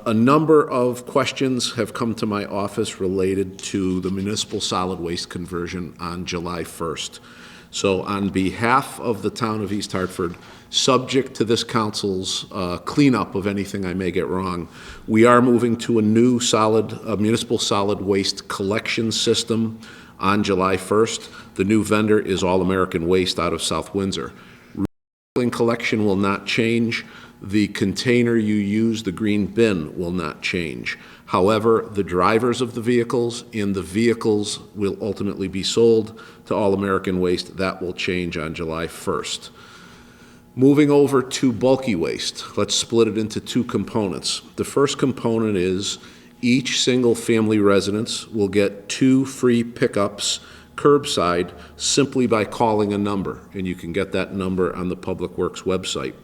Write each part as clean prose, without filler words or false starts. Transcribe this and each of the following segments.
A number of questions have come to my office related to the municipal solid waste conversion on July 1st. So on behalf of the town of East Hartford, subject to this council's cleanup of anything I may get wrong, we are moving to a new municipal solid waste collection system on July 1st. The new vendor is All American Waste out of South Windsor. Recycling collection will not change. The container you use, the green bin, will not change. However, the drivers of the vehicles and the vehicles will ultimately be sold to All American Waste. That will change on July 1st. Moving over to bulky waste, let's split it into two components. The first component is each single family residence will get 2 free pickups curbside simply by calling a number, and you can get that number on the Public Works website.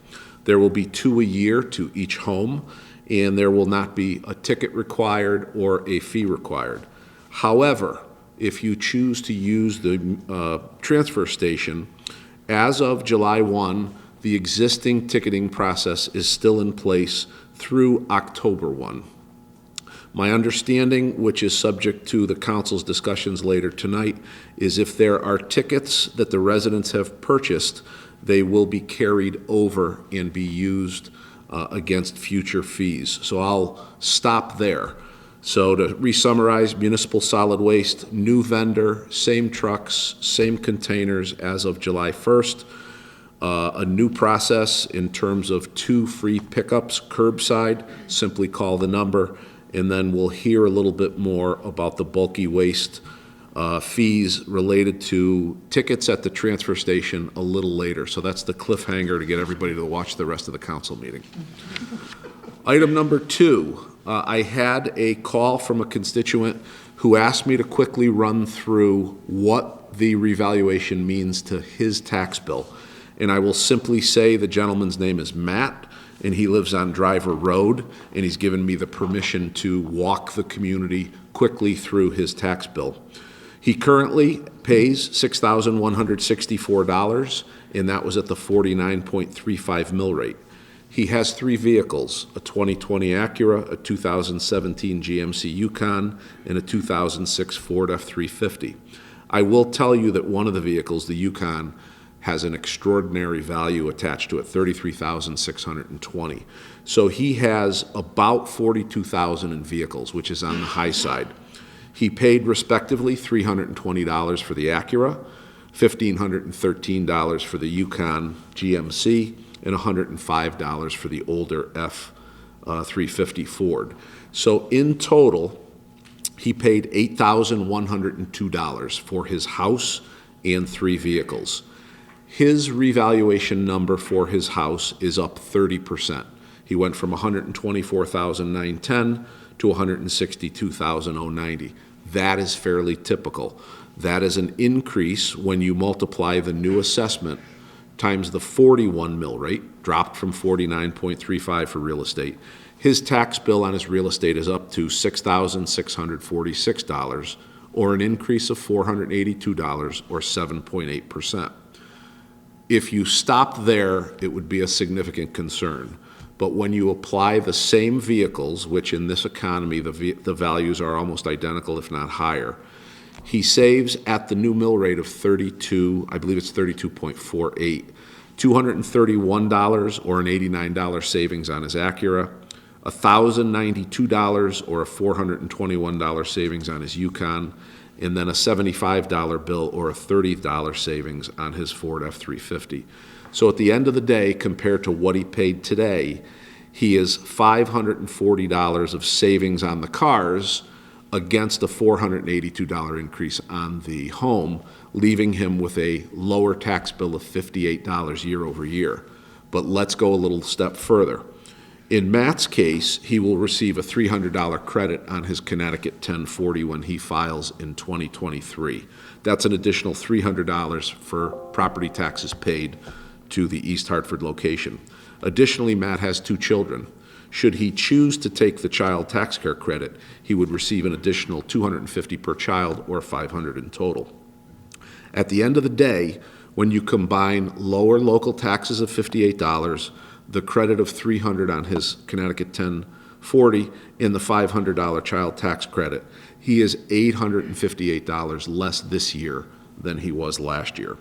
There will be 2 a year to each home, and there will not be a ticket required or a fee required. However, if you choose to use the transfer station, as of July 1, the existing ticketing process is still in place through October 1. My understanding, which is subject to the council's discussions later tonight, is if there are tickets that the residents have purchased, they will be carried over and be used against future fees. So I'll stop there. So to re-summarize, municipal solid waste, new vendor, same trucks, same containers as of July 1st. A new process in terms of 2 free pickups curbside, simply call the number, and then we'll hear a little bit more about the bulky waste fees related to tickets at the transfer station a little later. So that's the cliffhanger to get everybody to watch the rest of the council meeting. Item number 2, I had a call from a constituent who asked me to quickly run through what the revaluation means to his tax bill. And I will simply say the gentleman's name is Matt, and he lives on Driver Road, and he's given me the permission to walk the community quickly through his tax bill. He currently pays $6,164, and that was at the 49.35 mill rate. He has 3 vehicles, a 2020 Acura, a 2017 GMC Yukon, and a 2006 Ford F-350. I will tell you that one of the vehicles, the Yukon, has an extraordinary value attached to it, $33,620. So he has about $42,000 in vehicles, which is on the high side. He paid respectively $320 for the Acura, $1,513 for the Yukon GMC, and $105 for the older F-350 Ford. So in total, he paid $8,102 for his house and 3 vehicles. His revaluation number for his house is up 30%. He went from $124,910 to $162,090. That is fairly typical. That is an increase when you multiply the new assessment times the 41 mill rate, dropped from 49.35 for real estate. His tax bill on his real estate is up to $6,646, or an increase of $482, or 7.8%. If you stop there, it would be a significant concern. But when you apply the same vehicles, which in this economy, the values are almost identical, if not higher, he saves at the new mill rate of 32, I believe it's 32.48, $231 or an $89 savings on his Acura, $1,092 or a $421 savings on his Yukon, and then a $75 bill or a $30 savings on his Ford F-350. So at the end of the day, compared to what he paid today, he is $540 of savings on the cars against a $482 increase on the home, leaving him with a lower tax bill of $58 year over year. But let's go a little step further. In Matt's case, he will receive a $300 credit on his Connecticut 1040 when he files in 2023. That's an additional $300 for property taxes paid to the East Hartford location. Additionally, Matt has 2 children. Should he choose to take the child tax care credit, he would receive an additional $250 per child, or $500 in total. At the end of the day, when you combine lower local taxes of $58, the credit of $300 on his Connecticut $40 in the $500 child tax credit. He is $858 less this year than he was last year.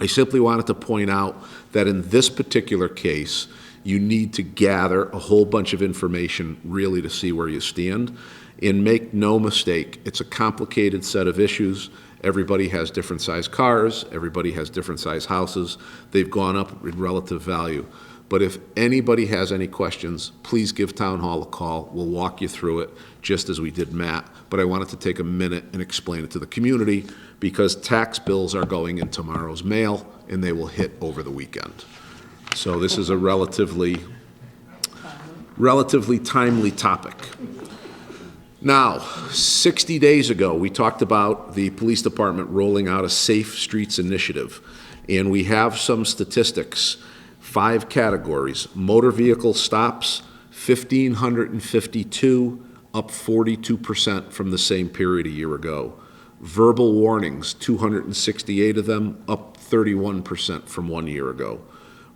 I simply wanted to point out that in this particular case, you need to gather a whole bunch of information really to see where you stand. And make no mistake, it's a complicated set of issues. Everybody has different size cars, everybody has different size houses. They've gone up in relative value. But if anybody has any questions, please give Town Hall a call. We'll walk you through it, just as we did Matt. But I wanted to take a minute and explain it to the community, because tax bills are going in tomorrow's mail, and they will hit over the weekend. So this is a relatively timely topic. Now, 60 days ago, we talked about the police department rolling out a Safe Streets initiative, and we have some statistics. 5 categories. Motor vehicle stops, 1,552, up 42% from the same period a year ago. Verbal warnings, 268 of them, up 31% from 1 year ago.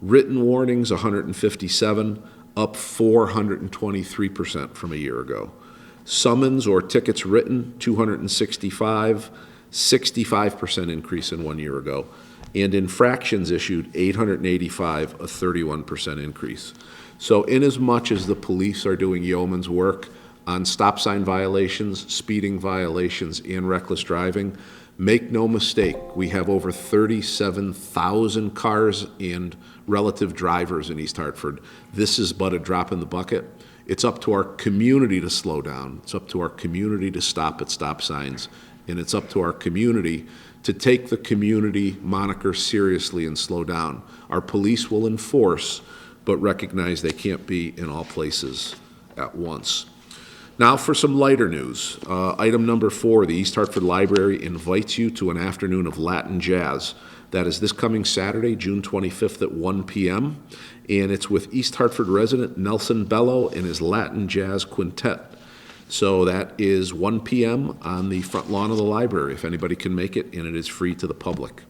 Written warnings, 157, up 423% from a year ago. Summons or tickets written, 265, 65% increase in 1 year ago. And infractions issued, 885, a 31% increase. So inasmuch as the police are doing yeoman's work on stop sign violations, speeding violations, and reckless driving, make no mistake, we have over 37,000 cars and relative drivers in East Hartford. This is but a drop in the bucket. It's up to our community to slow down. It's up to our community to stop at stop signs. And it's up to our community to take the community moniker seriously and slow down. Our police will enforce, but recognize they can't be in all places at once. Now for some lighter news. Item number 4, the East Hartford Library invites you to an afternoon of Latin jazz. That is this coming Saturday, June 25th at 1 p.m., and it's with East Hartford resident Nelson Bello and his Latin Jazz Quintet. So that is 1 p.m. on the front lawn of the library, if anybody can make it, and it is free to the public.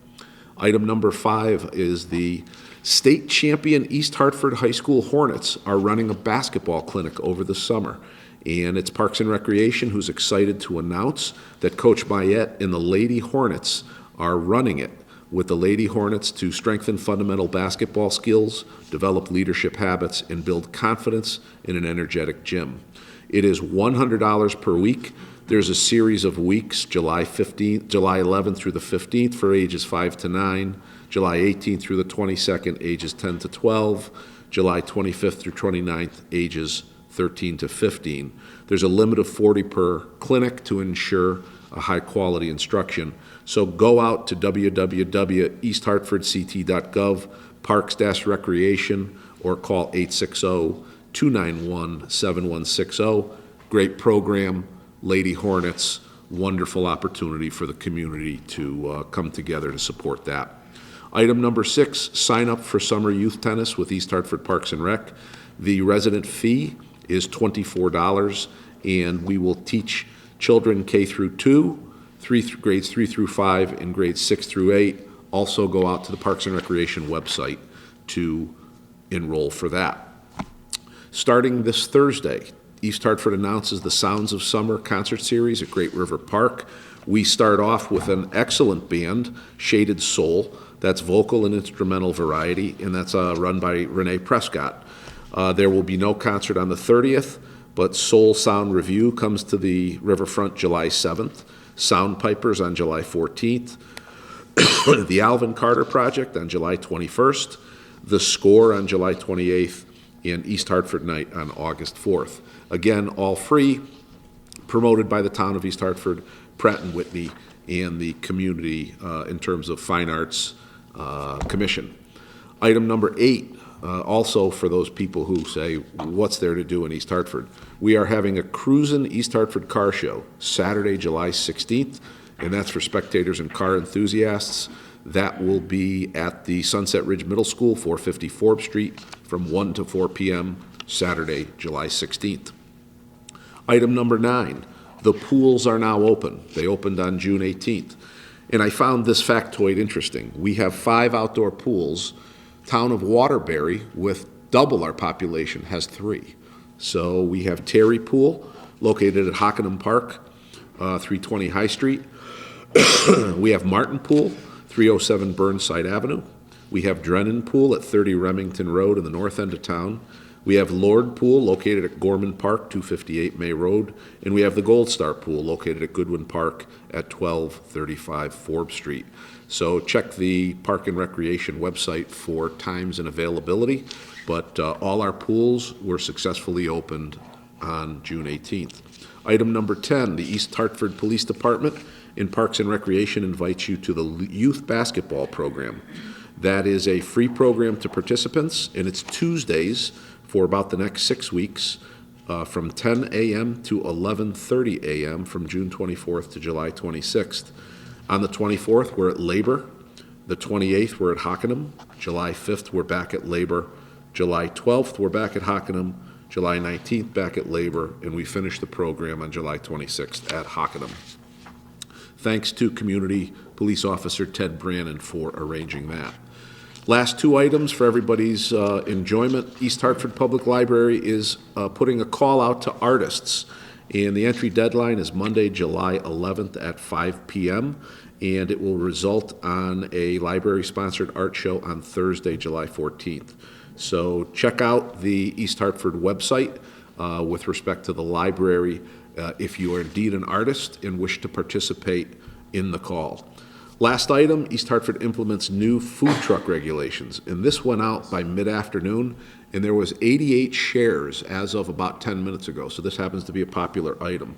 Item number 5 is the state champion East Hartford High School Hornets are running a basketball clinic over the summer. And it's Parks and Recreation who's excited to announce that Coach Mayette and the Lady Hornets are running it, with the Lady Hornets to strengthen fundamental basketball skills, develop leadership habits, and build confidence in an energetic gym. It is $100 per week. There's a series of weeks, July 11th through the 15th for ages 5 to 9, July 18th through the 22nd, ages 10 to 12, July 25th through 29th, ages 13 to 15. There's a limit of 40 per clinic to ensure a high-quality instruction. So go out to www.easthartfordct.gov, Parks-Recreation, or call 860-291-7160. Great program, Lady Hornets, wonderful opportunity for the community to come together to support that. Item number 6, sign up for summer youth tennis with East Hartford Parks and Rec. The resident fee is $24, and we will teach children K through 2, grades 3 through 5, and grades 6 through 8. Also go out to the Parks and Recreation website to enroll for that. Starting this Thursday, East Hartford announces the Sounds of Summer concert series at Great River Park. We start off with an excellent band, Shaded Soul. That's vocal and instrumental variety, and that's run by Renee Prescott. There will be no concert on the 30th, but Soul Sound Review comes to the Riverfront July 7th, Sound Pipers on July 14th, the Alvin Carter Project on July 21st, The Score on July 28th, and East Hartford Night on August 4th. Again, all free, promoted by the town of East Hartford, Pratt & Whitney, and the community in terms of Fine Arts Commission. Item number 8, also for those people who say, what's there to do in East Hartford? We are having a Cruisin' East Hartford Car Show, Saturday, July 16th, and that's for spectators and car enthusiasts. That will be at the Sunset Ridge Middle School, 450 Forbes Street, from 1 to 4 p.m., Saturday, July 16th. Item number 9, the pools are now open. They opened on June 18th. And I found this factoid interesting. We have 5 outdoor pools. Town of Waterbury, with double our population, has 3. So we have Terry Pool, located at Hockenham Park, 320 High Street. We have Martin Pool, 307 Burnside Avenue. We have Drennan Pool at 30 Remington Road in the north end of town. We have Lord Pool, located at Gorman Park, 258 May Road. And we have the Gold Star Pool, located at Goodwin Park at 1235 Forbes Street. So check the Park and Recreation website for times and availability. But all our pools were successfully opened on June 18th. Item number 10, the East Hartford Police Department in Parks and Recreation invites you to the youth basketball program. That is a free program to participants, and it's Tuesdays for about the next 6 weeks, from 10 a.m. to 11:30 a.m. from June 24th to July 26th. On the 24th, we're at Labor. The 28th, we're at Hockenham. July 5th, we're back at Labor. July 12th, we're back at Hockenham. July 19th, back at Labor, and we finish the program on July 26th at Hockenham. Thanks to Community Police Officer Ted Brannon for arranging that. Last two items for everybody's enjoyment. East Hartford Public Library is putting a call out to artists, and the entry deadline is Monday, July 11th at 5 p.m., and it will result on a library-sponsored art show on Thursday, July 14th. So check out the East Hartford website with respect to the library if you are indeed an artist and wish to participate in the call. Last item, East Hartford implements new food truck regulations, and this went out by mid-afternoon, and there was 88 shares as of about 10 minutes ago, so this happens to be a popular item.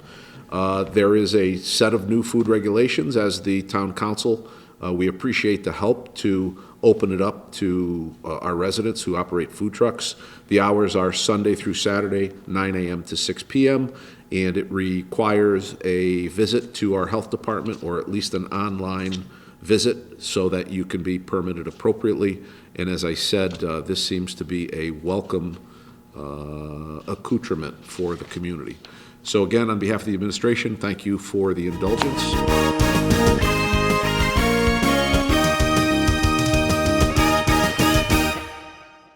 There is a set of new food regulations as the town council. We appreciate the help to open it up to our residents who operate food trucks. The hours are Sunday through Saturday, 9 a.m. to 6 p.m., and it requires a visit to our health department or at least an online visit so that you can be permitted appropriately. And as I said, this seems to be a welcome accoutrement for the community. So again, on behalf of the administration, thank you for the indulgence.